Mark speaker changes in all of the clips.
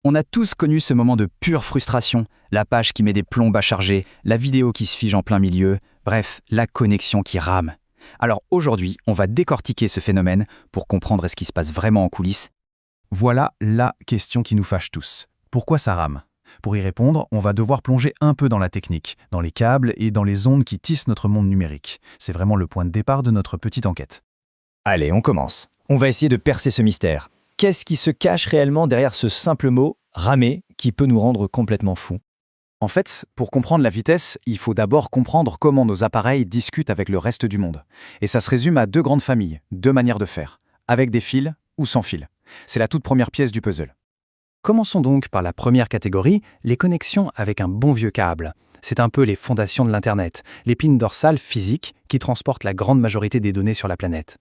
Speaker 1: On a tous connu ce moment de pure frustration, la page qui met des plombes à charger, la vidéo qui se fige en plein milieu, bref, la connexion qui rame. Alors aujourd'hui, on va décortiquer ce phénomène pour comprendre ce qui se passe vraiment en coulisses.
Speaker 2: Voilà la question qui nous fâche tous. Pourquoi ça rame? Pour y répondre, on va devoir plonger un peu dans la technique, dans les câbles et dans les ondes qui tissent notre monde numérique. C'est vraiment le point de départ de notre petite enquête.
Speaker 3: Allez, on commence. On va essayer de percer ce mystère. Qu'est-ce qui se cache réellement derrière ce simple mot « ramer » qui peut nous rendre complètement fous?
Speaker 2: En fait, pour comprendre la vitesse, il faut d'abord comprendre comment nos appareils discutent avec le reste du monde. Et ça se résume à deux grandes familles, deux manières de faire, avec des fils ou sans fil. C'est la toute première pièce du puzzle.
Speaker 1: Commençons donc par la première catégorie, les connexions avec un bon vieux câble. C'est un peu les fondations de l'Internet, l'épine dorsale physique qui transporte la grande majorité des données sur la planète.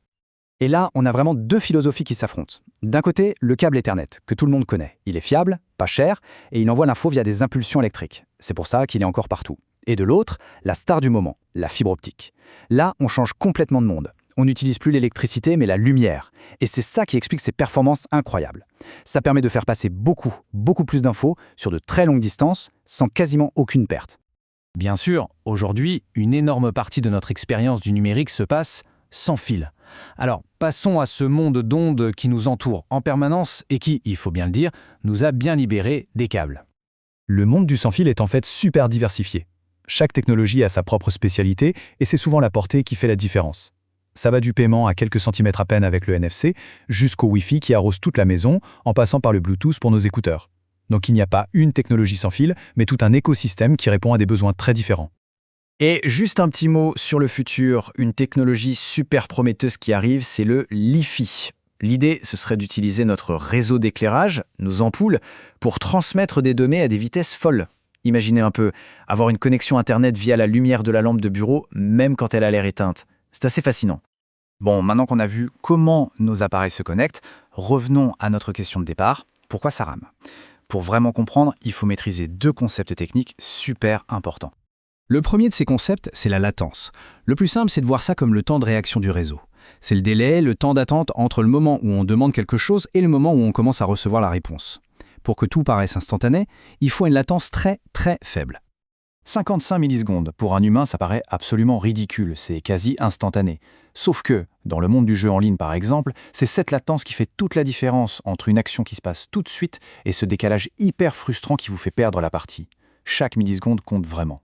Speaker 1: Et là, on a vraiment deux philosophies qui s'affrontent. D'un côté, le câble Ethernet, que tout le monde connaît. Il est fiable, pas cher, et il envoie l'info via des impulsions électriques. C'est pour ça qu'il est encore partout. Et de l'autre, la star du moment, la fibre optique. Là, on change complètement de monde. On n'utilise plus l'électricité, mais la lumière. Et c'est ça qui explique ses performances incroyables. Ça permet de faire passer beaucoup plus d'infos sur de très longues distances, sans quasiment aucune perte. Bien sûr, aujourd'hui, une énorme partie de notre expérience du numérique se passe sans fil. Alors, passons à ce monde d'ondes qui nous entoure en permanence et qui, il faut bien le dire, nous a bien libérés des câbles.
Speaker 2: Le monde du sans-fil est en fait super diversifié. Chaque technologie a sa propre spécialité et c'est souvent la portée qui fait la différence. Ça va du paiement à quelques centimètres à peine avec le NFC, jusqu'au Wi-Fi qui arrose toute la maison, en passant par le Bluetooth pour nos écouteurs. Donc il n'y a pas une technologie sans fil, mais tout un écosystème qui répond à des besoins très différents.
Speaker 3: Et juste un petit mot sur le futur, une technologie super prometteuse qui arrive, c'est le Li-Fi. L'idée, ce serait d'utiliser notre réseau d'éclairage, nos ampoules, pour transmettre des données à des vitesses folles. Imaginez un peu, avoir une connexion Internet via la lumière de la lampe de bureau, même quand elle a l'air éteinte. C'est assez fascinant.
Speaker 1: Bon, maintenant qu'on a vu comment nos appareils se connectent, revenons à notre question de départ. Pourquoi ça rame? Pour vraiment comprendre, il faut maîtriser deux concepts techniques super importants. Le premier de ces concepts, c'est la latence. Le plus simple, c'est de voir ça comme le temps de réaction du réseau. C'est le délai, le temps d'attente entre le moment où on demande quelque chose et le moment où on commence à recevoir la réponse. Pour que tout paraisse instantané, il faut une latence très faible.
Speaker 2: 55 millisecondes, pour un humain, ça paraît absolument ridicule, c'est quasi instantané. Sauf que, dans le monde du jeu en ligne par exemple, c'est cette latence qui fait toute la différence entre une action qui se passe tout de suite et ce décalage hyper frustrant qui vous fait perdre la partie. Chaque milliseconde compte vraiment.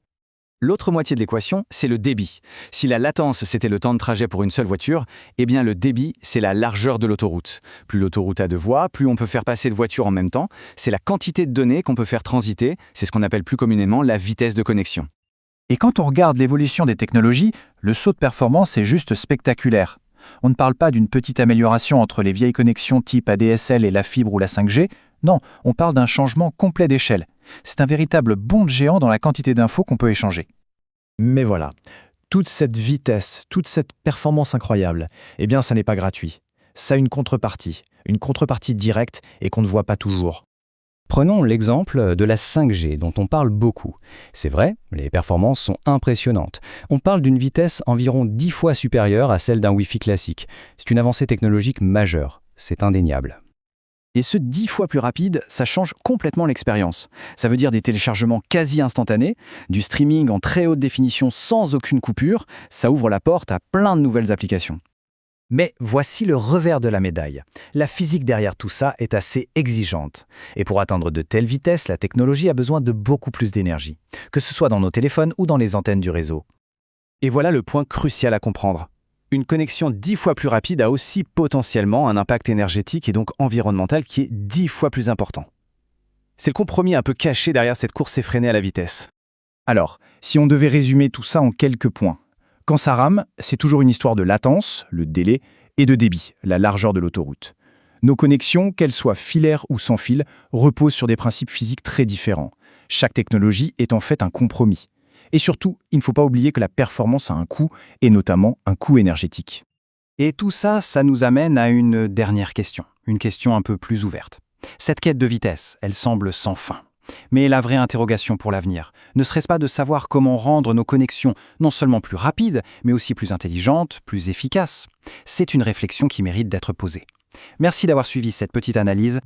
Speaker 1: L'autre moitié de l'équation, c'est le débit. Si la latence, c'était le temps de trajet pour une seule voiture, eh bien le débit, c'est la largeur de l'autoroute. Plus l'autoroute a de voies, plus on peut faire passer de voitures en même temps. C'est la quantité de données qu'on peut faire transiter, c'est ce qu'on appelle plus communément la vitesse de connexion.
Speaker 2: Et quand on regarde l'évolution des technologies, le saut de performance est juste spectaculaire. On ne parle pas d'une petite amélioration entre les vieilles connexions type ADSL et la fibre ou la 5G, non, on parle d'un changement complet d'échelle. C'est un véritable bond de géant dans la quantité d'infos qu'on peut échanger.
Speaker 3: Mais voilà, toute cette vitesse, toute cette performance incroyable, eh bien ça n'est pas gratuit. Ça a une contrepartie directe et qu'on ne voit pas toujours.
Speaker 4: Prenons l'exemple de la 5G dont on parle beaucoup. C'est vrai, les performances sont impressionnantes. On parle d'une vitesse environ 10 fois supérieure à celle d'un Wi-Fi classique. C'est une avancée technologique majeure, c'est indéniable.
Speaker 1: Et ce 10 fois plus rapide, ça change complètement l'expérience. Ça veut dire des téléchargements quasi instantanés, du streaming en très haute définition sans aucune coupure, ça ouvre la porte à plein de nouvelles applications.
Speaker 3: Mais voici le revers de la médaille. La physique derrière tout ça est assez exigeante. Et pour atteindre de telles vitesses, la technologie a besoin de beaucoup plus d'énergie, que ce soit dans nos téléphones ou dans les antennes du réseau.
Speaker 1: Et voilà le point crucial à comprendre. Une connexion 10 fois plus rapide a aussi potentiellement un impact énergétique et donc environnemental qui est 10 fois plus important. C'est le compromis un peu caché derrière cette course effrénée à la vitesse.
Speaker 2: Alors, si on devait résumer tout ça en quelques points, quand ça rame, c'est toujours une histoire de latence, le délai, et de débit, la largeur de l'autoroute. Nos connexions, qu'elles soient filaires ou sans fil, reposent sur des principes physiques très différents. Chaque technologie est en fait un compromis. Et surtout, il ne faut pas oublier que la performance a un coût, et notamment un coût énergétique.
Speaker 1: Et tout ça, ça nous amène à une dernière question, une question un peu plus ouverte. Cette quête de vitesse, elle semble sans fin. Mais la vraie interrogation pour l'avenir, ne serait-ce pas de savoir comment rendre nos connexions non seulement plus rapides, mais aussi plus intelligentes, plus efficaces? C'est une réflexion qui mérite d'être posée. Merci d'avoir suivi cette petite analyse.